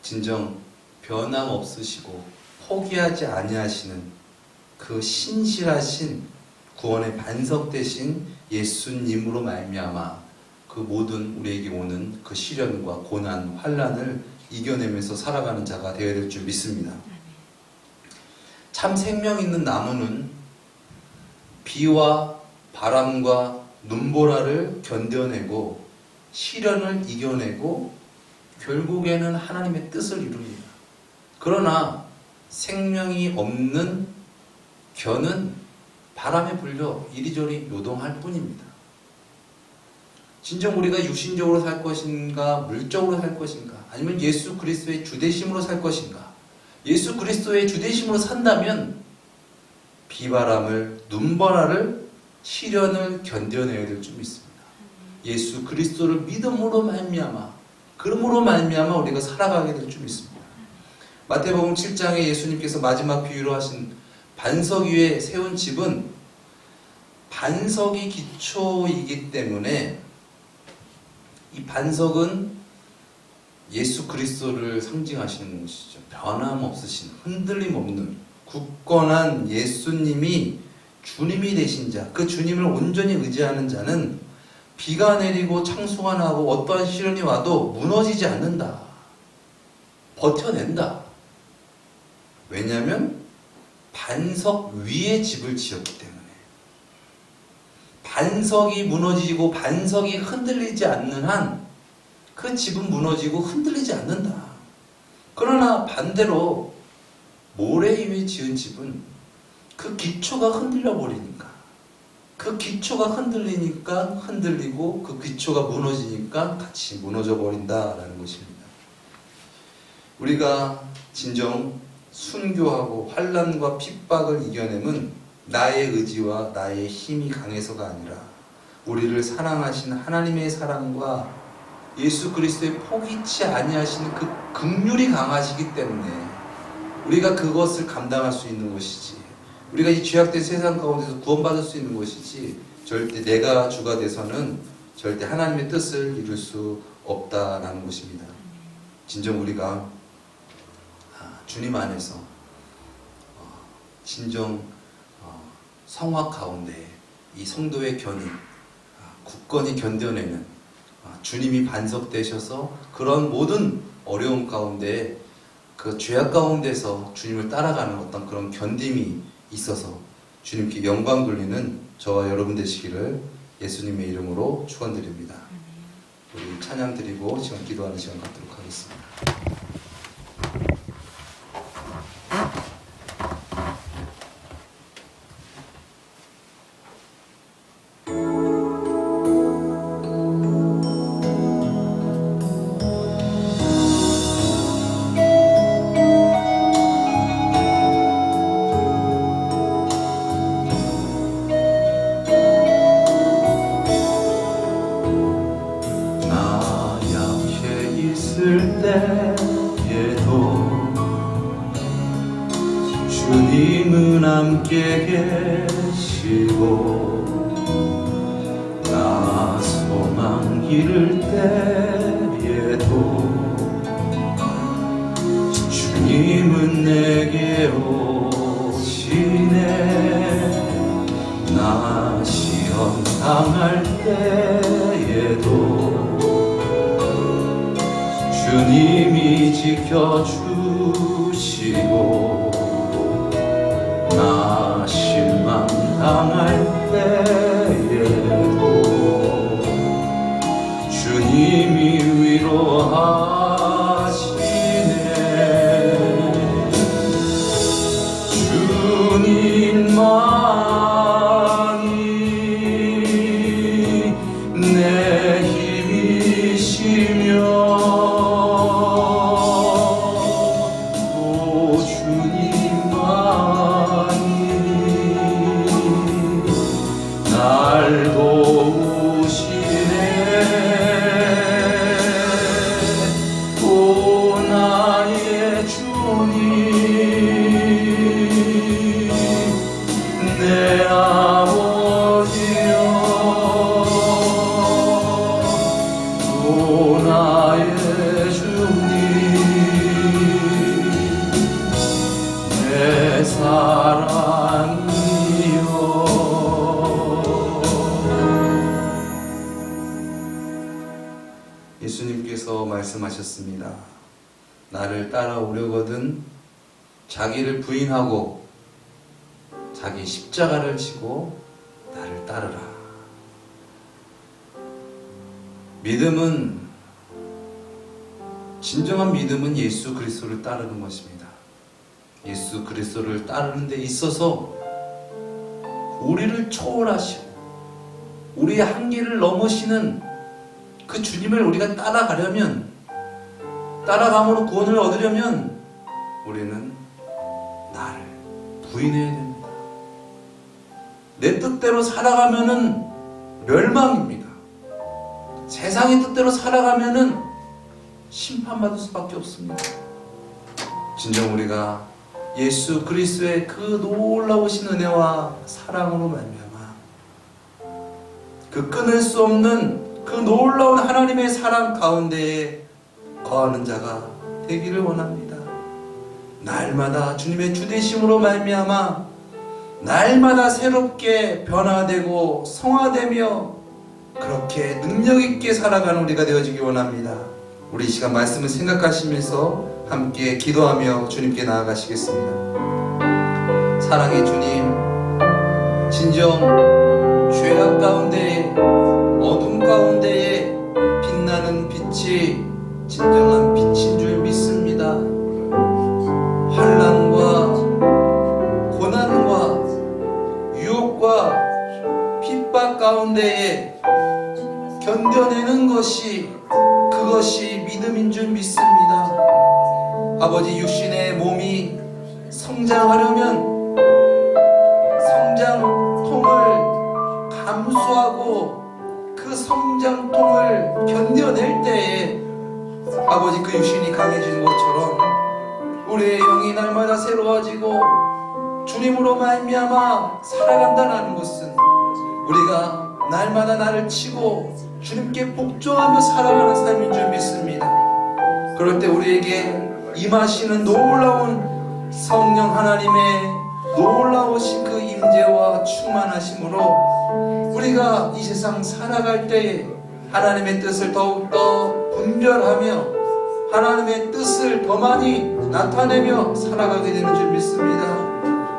진정 변함없으시고 포기하지 아니하시는 그 신실하신 구원의 반석 되신 예수님으로 말미암아 그 모든 우리에게 오는 그 시련과 고난, 환난을 이겨내면서 살아가는 자가 되어야 될 줄 믿습니다. 참 생명 있는 나무는 비와 바람과 눈보라를 견뎌내고 시련을 이겨내고 결국에는 하나님의 뜻을 이룹니다. 그러나 생명이 없는 견은 바람에 불려 이리저리 요동할 뿐입니다. 진정 우리가 육신적으로 살 것인가, 물적으로 살 것인가, 아니면 예수 그리스도의 주되심으로 살 것인가. 예수 그리스도의 주되심으로 산다면 비바람을, 눈보라를, 시련을 견뎌내야 될 줄 믿습니다. 예수 그리스도를 믿음으로 말미암아, 그러므로 말미암아 우리가 살아가게 될 줄 믿습니다. 마태복음 7장에 예수님께서 마지막 비유로 하신 반석 위에 세운 집은 반석이 기초이기 때문에 이 반석은 예수 그리스도를 상징하시는 것이죠. 변함없으신, 흔들림 없는 굳건한 예수님이 주님이 되신 자, 그 주님을 온전히 의지하는 자는 비가 내리고 창수가 나고 어떠한 시련이 와도 무너지지 않는다. 버텨낸다. 왜냐하면 반석 위에 집을 지었기 때문에. 반석이 무너지고 반석이 흔들리지 않는 한 그 집은 무너지고 흔들리지 않는다. 그러나 반대로 모래 위에 지은 집은 그 기초가 흔들려 버리니까, 그 기초가 흔들리니까 흔들리고 그 기초가 무너지니까 같이 무너져 버린다라는 것입니다. 우리가 진정 순교하고 환난과 핍박을 이겨내면 나의 의지와 나의 힘이 강해서가 아니라 우리를 사랑하신 하나님의 사랑과 예수 그리스도의 포기치 아니하시는 그 긍휼이 강하시기 때문에 우리가 그것을 감당할 수 있는 것이지, 우리가 이 죄악된 세상 가운데서 구원받을 수 있는 것이지, 절대 내가 주가 돼서는 절대 하나님의 뜻을 이룰 수 없다라는 것입니다. 진정 우리가 주님 안에서 진정 성화 가운데 이 성도의 견인, 굳건히 견뎌내는 주님이 반석 되셔서 그런 모든 어려움 가운데 그 죄악 가운데서 주님을 따라가는 어떤 그런 견딤이 있어서 주님께 영광 돌리는 저와 여러분 되시기를 예수님의 이름으로 축원드립니다. 우리 찬양 드리고 지금 기도하는 시간 갖도록 하겠습니다. 주님은 함께 계시고 나 소망 잃을 때에도 주님은 내게 오시네. 나 시험 당할 때에도 주님이 지켜주시고 나 실망 당할 때에도 주님이 위로하시네. 주님만이 내 힘이시며 예수님께서 말씀하셨습니다. 나를 따라오려거든 자기를 부인하고 자기 십자가를 지고 나를 따르라. 믿음은, 진정한 믿음은 예수 그리스도를 따르는 것입니다. 예수 그리스도를 따르는 데 있어서 우리를 초월하시고 우리의 한계를 넘으시는 그 주님을 우리가 따라가려면, 따라감으로 구원을 얻으려면 우리는 나를 부인해야 됩니다. 내 뜻대로 살아가면은 멸망입니다. 세상의 뜻대로 살아가면은 심판받을 수밖에 없습니다. 진정 우리가 예수 그리스도의 그 놀라우신 은혜와 사랑으로 말미암아 그 끊을 수 없는 그 놀라운 하나님의 사랑 가운데에 거하는 자가 되기를 원합니다. 날마다 주님의 주되심으로 말미암아 날마다 새롭게 변화되고 성화되며 그렇게 능력있게 살아가는 우리가 되어지기 원합니다. 우리 이 시간 말씀을 생각하시면서 함께 기도하며 주님께 나아가시겠습니다. 사랑의 주님, 진정 죄악 가운데에, 어둠 가운데에 빛나는 빛이 진정한 빛인 줄 믿습니다. 환난과 고난과 유혹과 핍박 가운데에 견뎌내는 것이, 그것이 믿음인 줄 믿습니다. 아버지, 육신의 몸이 성장하려면 성장통을 감수하고 그 성장통을 견뎌낼 때에 아버지 그 육신이 강해지는 것처럼 우리의 영이 날마다 새로워지고 주님으로 말미암아 살아간다는 것은 우리가 날마다 나를 치고 주님께 복종하며 살아가는 삶인 줄 믿습니다. 그럴 때 우리에게 임하시는 놀라운 성령 하나님의 놀라우신 그 임재와 충만하심으로 우리가 이 세상 살아갈 때에 하나님의 뜻을 더욱더 분별하며 하나님의 뜻을 더 많이 나타내며 살아가게 되는 줄 믿습니다.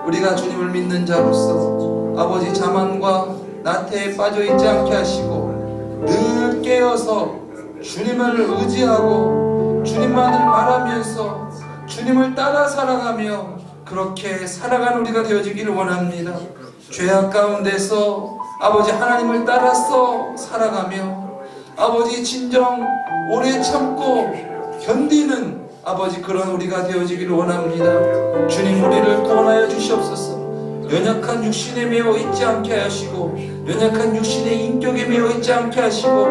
우리가 주님을 믿는 자로서 아버지 자만과 나태에 빠져있지 않게 하시고 늘 깨어서 주님을 의지하고 주님만을 바라면서 주님을 따라 살아가며 그렇게 살아가는 우리가 되어지기를 원합니다. 죄악 가운데서 아버지 하나님을 따라서 살아가며 아버지 진정 오래 참고 견디는 아버지 그런 우리가 되어지기를 원합니다. 주님 우리를 구원하여 주시옵소서. 연약한 육신에 매여 있지 않게 하시고 연약한 육신의 인격에 매여 있지 않게 하시고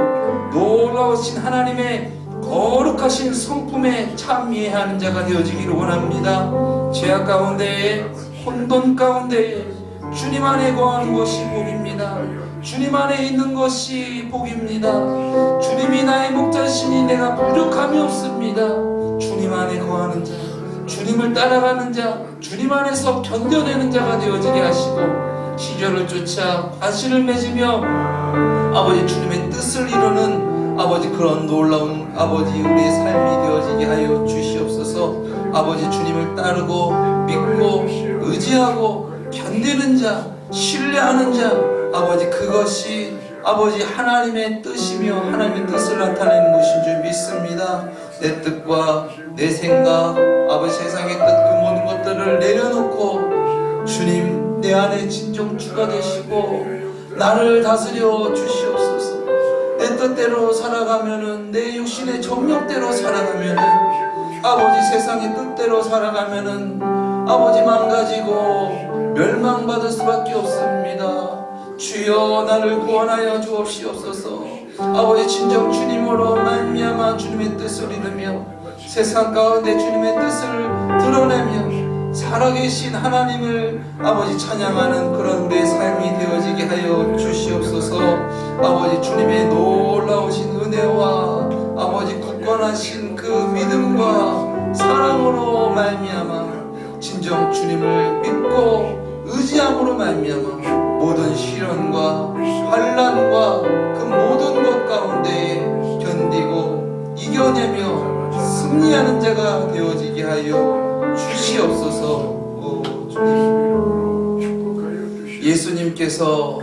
놀라우신 하나님의 거룩하신 성품에 참여해야 하는 자가 되어지기를 원합니다. 죄악 가운데에 혼돈 가운데에 주님 안에 거하는 것이 복입니다. 주님 안에 있는 것이 복입니다. 주님이 나의 목자시니 내가 부족함이 없습니다. 주님 안에 거하는 자, 주님을 따라가는 자, 주님 안에서 견뎌내는 자가 되어지게 하시고 시절을 쫓아 과실을 맺으며 아버지 주님의 뜻을 이루는 아버지 그런 놀라운 아버지 우리의 삶이 되어지게 하여 주시옵소서. 아버지 주님을 따르고 믿고 의지하고 견디는 자, 신뢰하는 자, 아버지 그것이 아버지 하나님의 뜻이며 하나님의 뜻을 나타내는 것인 줄 믿습니다. 내 뜻과 내 생각, 아버지 세상의 뜻 그 모든 것들을 내려놓고 주님 내 안에 진정 주가 되시고 나를 다스려 주시옵소서. 내 뜻대로 살아가면은 내 육신의 정욕대로 살아가면은 아버지 세상의 뜻대로 살아가면은 아버지 망가지고 멸망받을 수밖에 없습니다. 주여 나를 구원하여 주옵시옵소서. 아버지 진정 주님으로 말미암아 주님의 뜻을 이루며 세상 가운데 주님의 뜻을 드러내며 살아계신 하나님을 아버지 찬양하는 그런 우리의 삶이 되어지게 하여 주시옵소서. 아버지 주님의 놀라우신 은혜와 아버지 굳건하신 그 믿음과 사랑으로 말미암아 진정 주님을 믿고 의지함으로 말미암아 모든 시련과 환난과 그 모든 것 가운데 견디고 이겨내며 승리하는 자가 되어지게 하여 주시옵소서. 주님, 예수님께서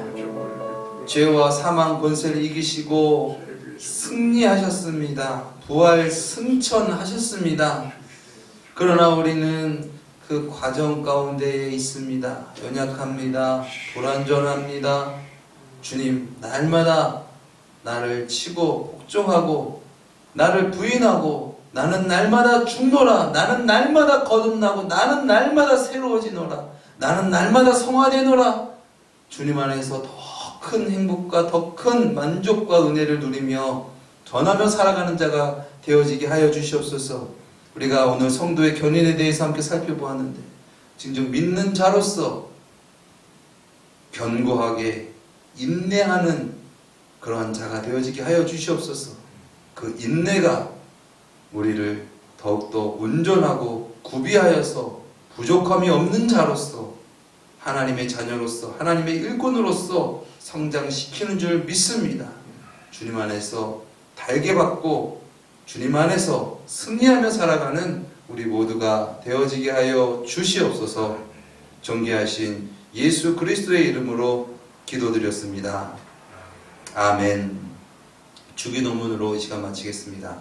죄와 사망 권세를 이기시고 승리하셨습니다. 부활 승천하셨습니다. 그러나 우리는 그 과정 가운데에 있습니다. 연약합니다. 불완전합니다. 주님, 날마다 나를 치고 복종하고 나를 부인하고 나는 날마다 죽노라, 나는 날마다 거듭나고 나는 날마다 새로워지노라, 나는 날마다 성화되노라. 주님 안에서 더 큰 행복과 더 큰 만족과 은혜를 누리며 전하며 살아가는 자가 되어지게 하여 주시옵소서. 우리가 오늘 성도의 견인에 대해서 함께 살펴보았는데 진정 믿는 자로서 견고하게 인내하는 그러한 자가 되어지게 하여 주시옵소서. 그 인내가 우리를 더욱더 온전하고 구비하여서 부족함이 없는 자로서 하나님의 자녀로서 하나님의 일꾼으로서 성장시키는 줄 믿습니다. 주님 안에서 달게 받고 주님 안에서 승리하며 살아가는 우리 모두가 되어지게 하여 주시옵소서. 존귀하신 예수 그리스도의 이름으로 기도드렸습니다. 아멘. 주기도문으로 이 시간 마치겠습니다.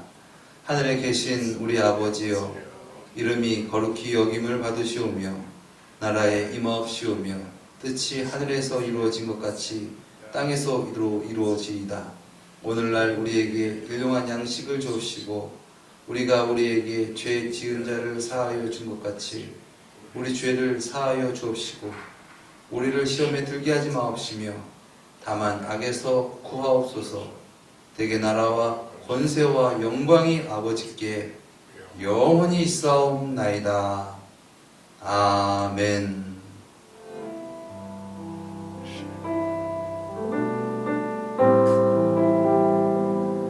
하늘에 계신 우리 아버지여, 이름이 거룩히 여김을 받으시오며 나라에 임하옵시오며 뜻이 하늘에서 이루어진 것 같이 땅에서 이루어지이다. 오늘날 우리에게 일용한 양식을 주옵시고 우리가 우리에게 죄 지은 자를 사하여 준 것 같이 우리 죄를 사하여 주옵시고 우리를 시험에 들게 하지 마옵시며 다만 악에서 구하옵소서. 대개 나라와 권세와 영광이 아버지께 영원히 있사옵나이다. 아멘.